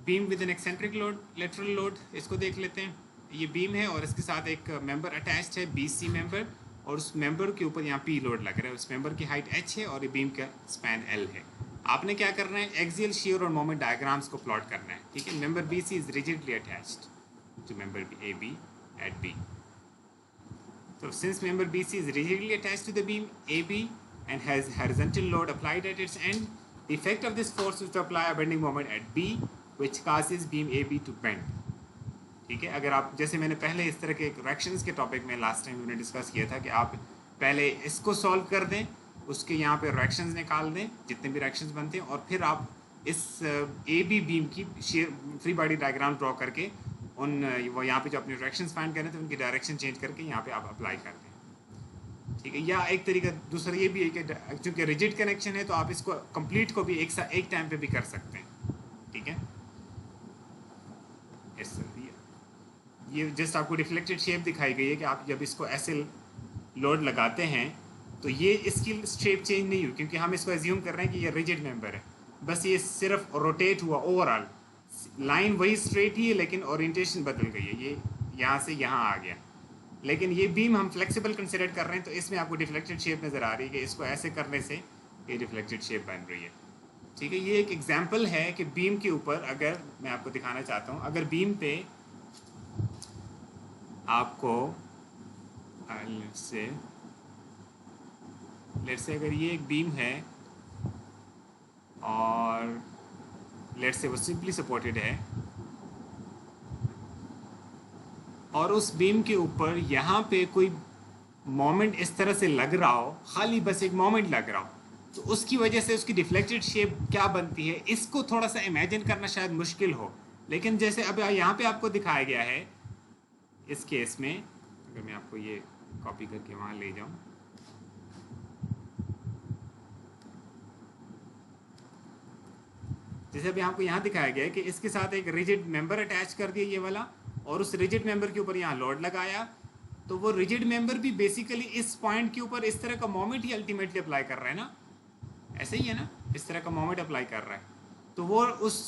Beam with an eccentric load, lateral load, इसको देख लेते हैं। ये बीम है और इसके साथ एक मेंबर अटैच्ड है, BC मेंबर, और उस मेंबर के ऊपर यहाँ P लोड लग रहा है। उस मेंबर की हाइट h है और ये बीम का स्पैन L है। आपने क्या करना है, एक्सियल शियर और मोमेंट डायग्राम्स को प्लॉट करना है, ठीक है। Member BC is rigidly attached to member AB at B. So since member BC is rigidly attached to the beam AB and has horizontal load applied at its end, the effect of this force is to apply a bending moment at B, which causes beam AB to bend. ठीक है। अगर आप, जैसे मैंने पहले इस तरह के रिएक्शंस के टॉपिक में लास्ट टाइम हमने डिस्कस किया था कि आप पहले इसको सॉल्व कर दें, उसके यहाँ पे रिएक्शंस निकाल दें जितने भी रिएक्शंस बनते हैं, और फिर आप इस AB बीम की फ्री बॉडी डायग्राम ड्रॉ करके उन वो यहाँ पे जो अपने रिएक्शंस फाइंड करें तो उनकी डायरेक्शन चेंज करके यहाँ पे आप अप्लाई कर दें, ठीक है। या एक तरीका दूसरा ये भी है कि चूँकि रिजिड कनेक्शन है तो आप इसको कंप्लीट को भी एक टाइम पे भी कर सकते हैं, ठीक है। ये जस्ट आपको रिफ्लेक्टेड शेप दिखाई गई है कि आप जब इसको ऐसे लोड लगाते हैं तो ये इसकी शेप चेंज नहीं हुई, क्योंकि हम इसको एज्यूम कर रहे हैं कि ये रिजिड मेंबर है, बस ये सिर्फ रोटेट हुआ। ओवरऑल लाइन वही स्ट्रेट ही है लेकिन ओरिएंटेशन बदल गई है, ये यहाँ से यहाँ आ गया। लेकिन ये बीम हम फ्लेक्सिबल कंसिडर कर रहे हैं तो इसमें आपको डिफ्लेक्टेड शेप नज़र आ रही है कि इसको ऐसे करने से ये डिफ्लेक्टेड शेप बन रही है, ठीक है। ये एक एग्जाम्पल है कि बीम के ऊपर, अगर मैं आपको दिखाना चाहता हूँ, अगर बीम पे आपको लेट्स से अगर ये एक बीम है और लेट्स से वो सिंपली सपोर्टेड है, और उस बीम के ऊपर यहाँ पे कोई मोमेंट इस तरह से लग रहा हो, खाली बस एक मोमेंट लग रहा हो, तो उसकी वजह से उसकी डिफ्लेक्टेड शेप क्या बनती है, इसको थोड़ा सा इमेजिन करना शायद मुश्किल हो। लेकिन जैसे अब यहाँ पे आपको दिखाया गया है, इस केस में अगर मैं आपको ये कॉपी करके वहाँ ले जाऊँ, जैसे अभी आपको यहाँ दिखाया गया है कि इसके साथ एक रिजिड मेंबर अटैच कर दिया ये वाला, और उस रिजिड मेंबर के ऊपर यहाँ लोड लगाया, तो वो रिजिड मेंबर भी बेसिकली इस पॉइंट के ऊपर इस तरह का मोमेंट ही अल्टीमेटली अप्लाई कर रहा है ना, ऐसे ही है ना, इस तरह का मोमेंट अप्लाई कर रहा है। तो वो उस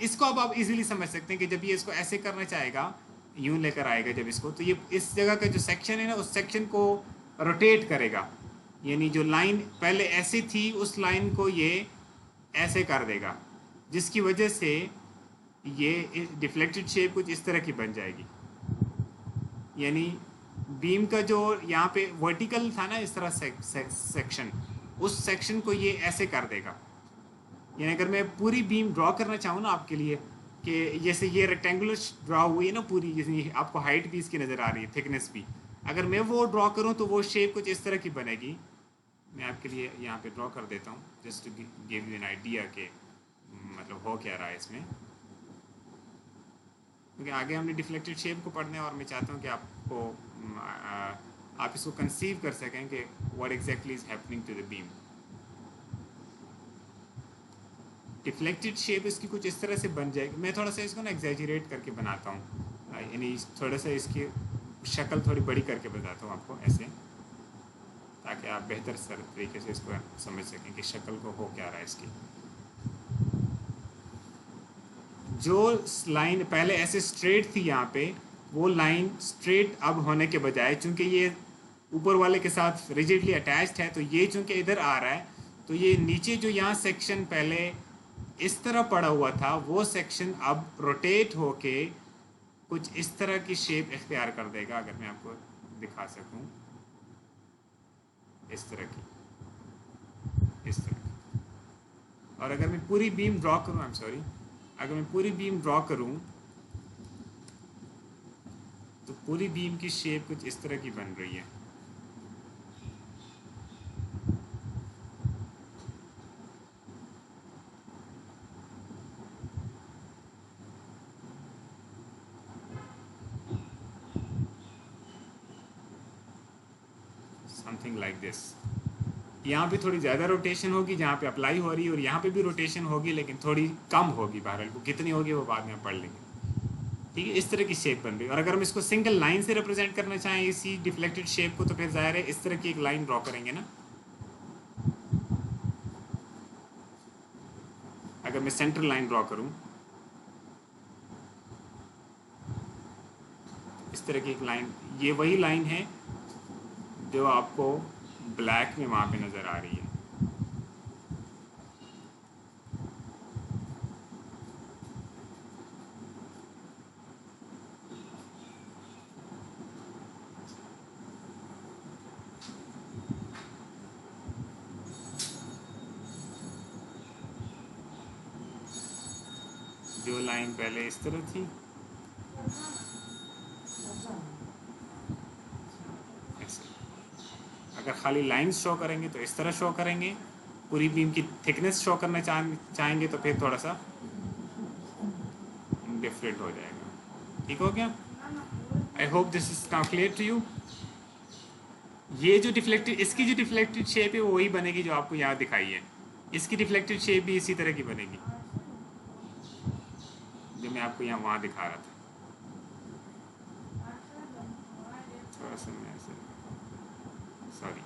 इसको अब आप इजीली समझ सकते हैं कि जब ये इसको ऐसे करना चाहेगा, यूं लेकर आएगा जब इसको, तो ये इस जगह का जो सेक्शन है ना, उस सेक्शन को रोटेट करेगा, यानी जो लाइन पहले ऐसे थी उस लाइन को ये ऐसे कर देगा, जिसकी वजह से ये डिफ्लेक्टेड शेप कुछ इस तरह की बन जाएगी। यानी बीम का जो यहाँ पे वर्टिकल था ना इस तरह सेक्शन, उस सेक्शन को ये ऐसे कर देगा। यानी अगर मैं पूरी बीम ड्रॉ करना चाहूँ ना आपके लिए, कि जैसे ये रेक्टेंगुलर ड्रॉ हुई है ना पूरी, जैसे आपको हाइट भी इसकी नज़र आ रही है, थिकनेस भी, अगर मैं वो ड्रॉ करूँ तो वो शेप कुछ इस तरह की बनेगी। मैं आपके लिए यहाँ पे ड्रॉ कर देता हूँ just to give you an idea के मतलब हो क्या रहा है इसमें, क्योंकि आगे हमने डिफ्लेक्टेड शेप को पढ़ना है और मैं चाहता हूँ कि आपको आप इसको कंसीव कर सकें कि what exactly is happening to the beam. Deflected shape इसकी कुछ इस तरह से बन जाएगी। मैं थोड़ा सा इसको ना एग्जैजरेट करके बनाता हूँ, यानी थोड़ा सा इसकी शक्ल थोड़ी बड़ी करके बताता हूँ आपको ऐसे, ताकि आप बेहतर तरीके से इसको समझ सकें कि शक्ल को हो क्या रहा है इसकी। जो लाइन पहले ऐसे स्ट्रेट थी यहाँ पे, वो लाइन स्ट्रेट अब होने के बजाय, चूंकि ये ऊपर वाले के साथ रिजिडली अटैच्ड है, तो ये चूंकि इधर आ रहा है, तो ये नीचे जो यहाँ सेक्शन पहले इस तरह पड़ा हुआ था, वो सेक्शन अब रोटेट होके कुछ इस तरह की शेप इख्तियार कर देगा। अगर मैं आपको दिखा सकूं, इस तरह की, इस तरह की। और अगर मैं पूरी बीम ड्रॉ करूं, आई एम सॉरी, अगर मैं पूरी बीम ड्रॉ करूं तो पूरी बीम की शेप कुछ इस तरह की बन रही है। Something like this. यहाँ पे थोड़ी ज़्यादा रोटेशन होगी जहाँ पे अप्लाई हो रही है, और यहाँ पे भी रोटेशन होगी लेकिन थोड़ी कम होगी। बहरहाल वो कितनी होगी वो बाद में आप पढ़ लेंगे, ठीक है। इस तरह की शेप बन रही है। और अगर हम इसको सिंगल लाइन से रिप्रेजेंट करना चाहें इसी डिफ्लेक्टेड शेप को, तो फिर ज़ाहिर है इस तरह की एक लाइन ड्रॉ करेंगे ना। अगर मैं सेंट्रल लाइन ड्रॉ करूं, इस तरह की एक लाइन, ये वही लाइन है जो आपको ब्लैक में वहाँ पे नज़र आ रही है। जो लाइन पहले इस तरह थी, ऐसे। अगर खाली लाइंस शो करेंगे तो इस तरह शो करेंगे, पूरी बीम की थिकनेस शो करना चाहेंगे तो फिर थोड़ा सा डिफरेंट हो जाएगा। ठीक हो गया? I hope this is now clear to you. ये जो डिफ्लेक्टेड, इसकी जो डिफ्लेक्टेड शेप है वो वही बनेगी जो आपको यहाँ दिखाई है। इसकी डिफ्लेक्टेड शेप भी इसी तरह की बनेगी जो मैं आपको यहाँ वहाँ दिखा रहा था। थोड़ा सा मैं ऐसे, सॉरी,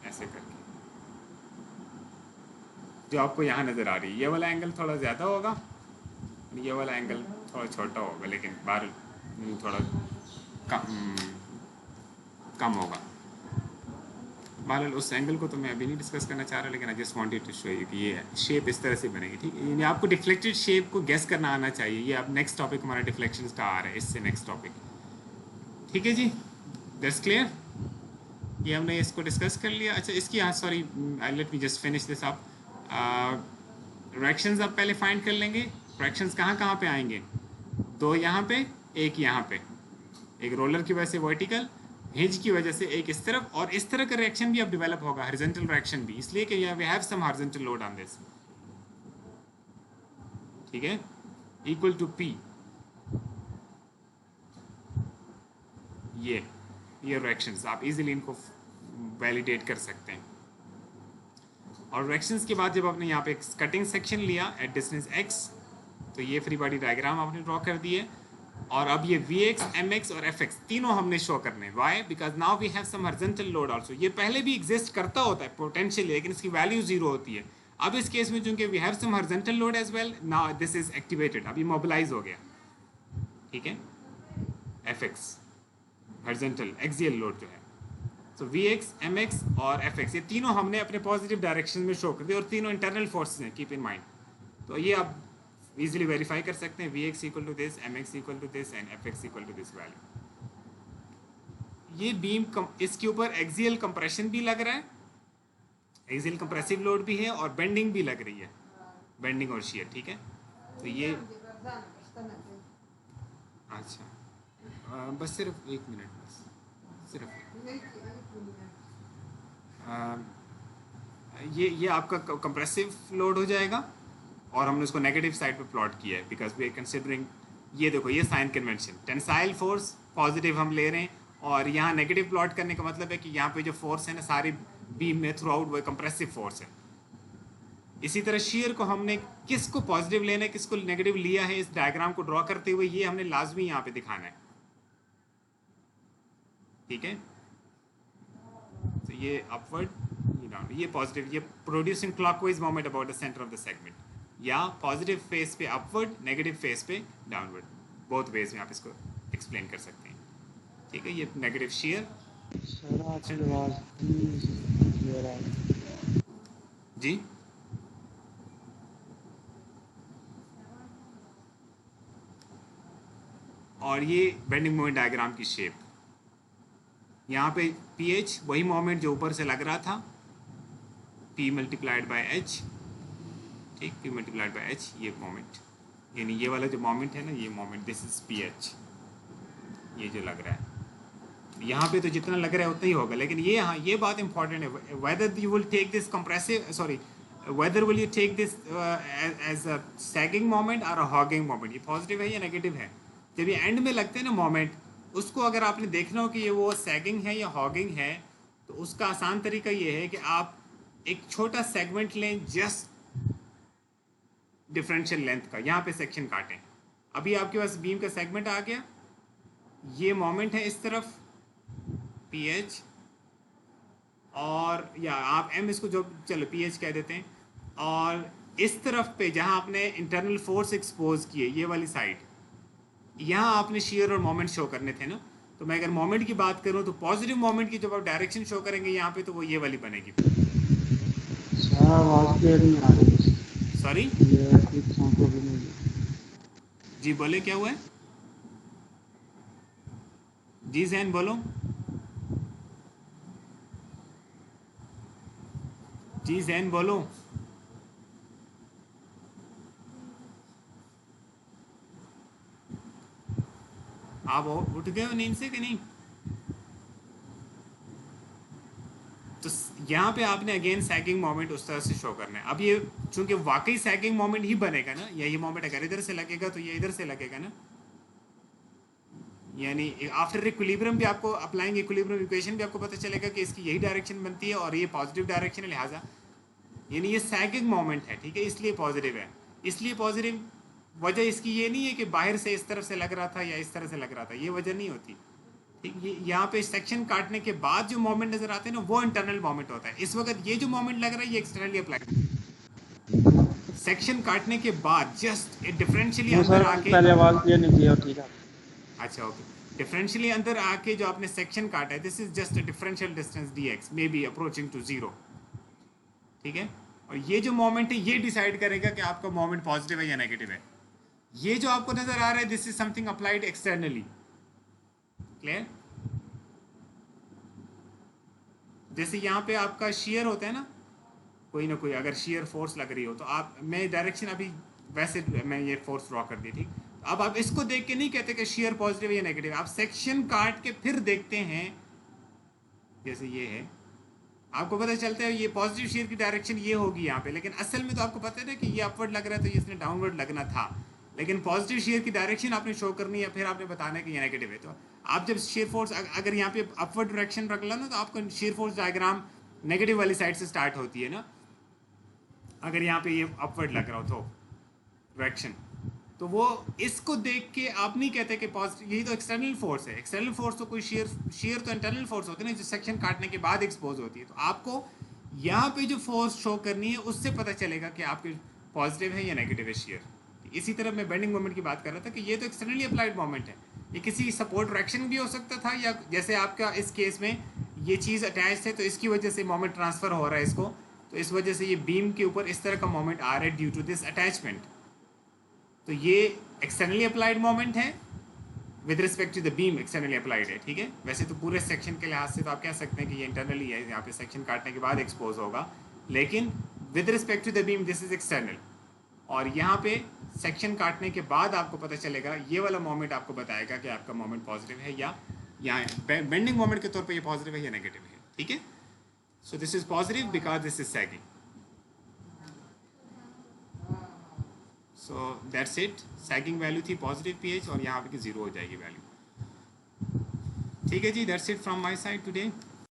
ऐसे करके जो आपको यहाँ नज़र आ रही है, ये वाला एंगल थोड़ा ज़्यादा होगा, ये वाला एंगल थोड़ा छोटा होगा, लेकिन बाहर थोड़ा कम होगा। बहरहाल उस एंगल को तो मैं अभी नहीं डिस्कस करना चाह रहा, लेकिन I just wanted to show you कि ये शेप इस तरह से बनेगी। ठीक है, यानी आपको डिफ्लेक्टेड शेप को गेस करना आना चाहिए। ये अब नेक्स्ट टॉपिक हमारा डिफ्लेक्शन का आ रहा है, इससे नेक्स्ट टॉपिक। ठीक है जी, दैट्स क्लियर। ये हमने इसको डिस्कस कर लिया। अच्छा, इसकी, हाँ sorry, let me just finish this up. Fractions आप पहले फाइंड कर लेंगे। फ्रैक्शंस कहाँ कहाँ पे आएंगे? दो यहाँ पे, एक यहाँ पे। एक रोलर की वजह से वर्टिकल, हिंज की वजह से एक इस तरफ, और इस तरह का रिएक्शन भी अब डेवलप होगा, हॉरिजॉन्टल रिएक्शन भी, इसलिए कि we have some horizontal load on this. ठीक है, इक्वल टू पी। ये रिएक्शंस आप इजीली इनको वैलिडेट कर सकते हैं। और रिएक्शंस के बाद जब आपने यहाँ पे एक कटिंग सेक्शन लिया एट डिस्टेंस x, तो ये फ्री बॉडी डायग्राम आपने ड्रॉ कर दिए। और अब ये Vx, Mx और Fx तीनों हमने शो करने। Why? Because now we have some horizontal load also. ये पहले भी एग्जिस्ट करता होता है पोटेंशियली, लेकिन इसकी वैल्यू जीरो होती है। अब इस केस में चूंकि we have some horizontal load as well, now this is activated, अभी मोबिलाइज हो गया। ठीक है, Fx हॉरिजॉन्टल एक्सियल लोड जो है। सो Vx, Mx और Fx ये तीनों हमने अपने पॉजिटिव डायरेक्शन में शो कर दिए, और तीनों इंटरनल फोर्सेस हैं, कीप इन माइंड। तो ये आप इजीली वेरीफाई कर सकते हैं। Vx equal to this, Mx equal to this and Fx equal to this value. ये बीम इसके ऊपर एक्सियल कंप्रेशन भी लग रहा है, एक्सियल कंप्रेसिव लोड भी है, और बेंडिंग भी लग रही है, बेंडिंग और शियर। ठीक है, तो ये अच्छा, बस सिर्फ एक मिनट, बस सिर्फ ये आपका कंप्रेसिव लोड हो जाएगा, और हमने उसको नेगेटिव साइड पे प्लॉट किया है बिकॉज वी आर कंसिडरिंग, ये देखो ये sign convention, tensile force positive हम ले रहे हैं, और यहाँ नेगेटिव प्लॉट करने का मतलब है कि यहाँ पे जो फोर्स है ना सारी बीम में थ्रू आउट, वो कंप्रेसिव फोर्स है। इसी तरह शेयर को हमने किसको पॉजिटिव लेना है, किसको नेगेटिव लिया है, इस डायग्राम को ड्रॉ करते हुए ये हमने लाजमी यहाँ पे दिखाना है। ठीक है, तो ये अपवर्ड, ये डाउन, ये पॉजिटिव, ये producing clockwise moment about the centre of the segment, या पॉजिटिव फेस पे अपवर्ड, नेगेटिव फेस पे डाउनवर्ड, बोथ वेज में आप इसको एक्सप्लेन कर सकते हैं। ठीक है, ये नेगेटिव शेयर जी। और ये बेंडिंग मोमेंट डायग्राम की शेप, यहाँ पे pH वही मोमेंट जो ऊपर से लग रहा था, P मल्टीप्लाइड बाय H। ठीक, P मल्टीप्लाइड बाय H, ये मोमेंट, यानी ये वाला जो मोमेंट है ना, ये मोमेंट, दिस इज PH, ये जो लग रहा है। यहाँ पे तो जितना लग रहा है उतना ही होगा, लेकिन ये, हाँ ये बात इंपॉर्टेंट है, whether you will take this compressive, sorry, whether will you take this as a sagging moment और अ हॉगिंग मोमेंट, ये पॉजिटिव है या नेगेटिव है। जब ये एंड में लगते हैं ना मोमेंट, उसको अगर आपने देखना हो कि ये वो सैगिंग है या हॉगिंग है, तो उसका आसान तरीका ये है कि आप एक छोटा सेगमेंट लें, जस्ट डिफरेंशियल लेंथ का, यहाँ पे सेक्शन काटें। अभी आपके पास बीम का सेगमेंट आ गया, ये मोमेंट है इस तरफ PH, और या आप M इसको जो, चलो PH कह देते हैं, और इस तरफ पे जहां आपने इंटरनल फोर्स एक्सपोज किए, ये वाली साइड, यहाँ आपने शेयर और मोमेंट शो करने थे ना। तो मैं अगर मोमेंट की बात करूँ तो पॉजिटिव मोमेंट की जब आप डायरेक्शन शो करेंगे यहाँ पे, तो वो ये वाली बनेगी। आवाज क्लियर नहीं आ रही। सॉरी ये को भी नहीं। जी बोले, क्या हुआ है? जी जैन बोलो। जी जैन बोलो। आप उठ गए हो नींद से कि नहीं? तो यहाँ पे आपने अगेन सैगिंग मोमेंट उस तरह से शो करना है। अब ये चूंकि वाकई सैगिंग मोमेंट ही बनेगा ना, या ये मोमेंट अगर इधर से लगेगा तो ये इधर से लगेगा ना, यानी आफ्टर इक्विलिब्रियम भी आपको अप्लाइंग इक्विलिब्रियम इक्वेशन भी आपको पता चलेगा कि इसकी यही डायरेक्शन बनती है और ये पॉजिटिव डायरेक्शन है, लिहाजा यानी ये सैगिंग मोमेंट है, ठीक है, इसलिए पॉजिटिव है। इसलिए पॉजिटिव वजह इसकी ये नहीं है कि बाहर से इस तरफ से लग रहा था या इस तरह से लग रहा था, ये वजह नहीं होती, ठीक। ये यहाँ पे सेक्शन काटने के बाद जो मोमेंट नजर आते हैं ना, वो इंटरनल मोमेंट होता है। इस वक्त ये जो मोमेंट लग रहा है ये एक्सटर्नली अप्लाइड। सेक्शन काटने के बाद जस्ट डिफरेंशियली अंदर आके, पहले आवाज क्लियर नहीं थी, ठीक है। अच्छा ओके, डिफरेंशियली अंदर आके जो आपने सेक्शन काटा है, this is just a differential distance dx may be approaching to 0, ठीक है। और ये जो मोमेंट है ये डिसाइड करेगा कि आपका मोमेंट पॉजिटिव है या नेगेटिव है। ये जो आपको नजर आ रहा है, this is something applied externally, clear. जैसे यहाँ पे आपका शेयर होता है ना, कोई ना कोई अगर शेयर फोर्स लग रही हो तो आप, मैं डायरेक्शन अभी वैसे मैं ये फोर्स ड्रॉ कर दी, ठीक। अब आप इसको देख के नहीं कहते कि शेयर पॉजिटिव या नेगेटिव, आप सेक्शन काट के फिर देखते हैं। जैसे ये है, आपको पता चलता है ये पॉजिटिव शेयर की डायरेक्शन ये होगी यहाँ पे, लेकिन असल में तो आपको पता है ना कि ये अपवर्ड लग रहा है, तो ये इसने डाउनवर्ड लगना था, लेकिन पॉजिटिव शेयर की डायरेक्शन आपने शो करनी है, फिर आपने बताना है कि ये नेगेटिव है। तो आप जब शेयर फोर्स अगर यहाँ पे अपवर्ड डायरेक्शन रख लो ना, तो आपका शेयर फोर्स डायग्राम नेगेटिव वाली साइड से स्टार्ट होती है ना, अगर यहाँ पे ये अपवर्ड लग रहा हो तो डायरेक्शन, तो वो इसको देख के आप नहीं कहते कि पॉजिटिव, यही तो एक्सटर्नल फोर्स है। एक्सटर्नल फोर्स तो कोई शेयर तो इंटरनल फोर्स होती है ना, जो सेक्शन काटने के बाद एक्सपोज होती है। तो आपको यहाँ पे जो फोर्स शो करनी है उससे पता चलेगा कि आपके पॉजिटिव है या नेगेटिव है शेयर। इसी तरह मैं बेंडिंग मोमेंट की बात कर रहा था कि ये तो एक्सटर्नली अप्लाइड मोमेंट है, ये किसी सपोर्ट डायरेक्शन भी हो सकता था, या जैसे आपका इस केस में ये चीज़ अटैच है तो इसकी वजह से मोमेंट ट्रांसफर हो रहा है इसको, तो इस वजह से ये बीम के ऊपर इस तरह का मोमेंट आ रहा है ड्यू टू दिस अटैचमेंट। तो ये एक्सटर्नली अप्लाइड मोमेंट है with respect to the beam, externally applied है, ठीक है। वैसे तो पूरे सेक्शन के लिहाज से तो आप कह सकते हैं कि ये इंटरनली है, यहाँ पे सेक्शन काटने के बाद एक्सपोज होगा, लेकिन with respect to the beam this is external. और यहाँ पे सेक्शन काटने के बाद आपको पता चलेगा, ये वाला मोमेंट आपको बताएगा कि आपका मोमेंट पॉजिटिव है या बेंडिंग मोमेंट के तौर पे ये पॉजिटिव है या नेगेटिव है, ठीक है। So this is positive because this is sagging. So that's it, sagging value थी पॉजिटिव pH और यहाँ पे 0 हो जाएगी वैल्यू, ठीक है जी। That's it from my side today.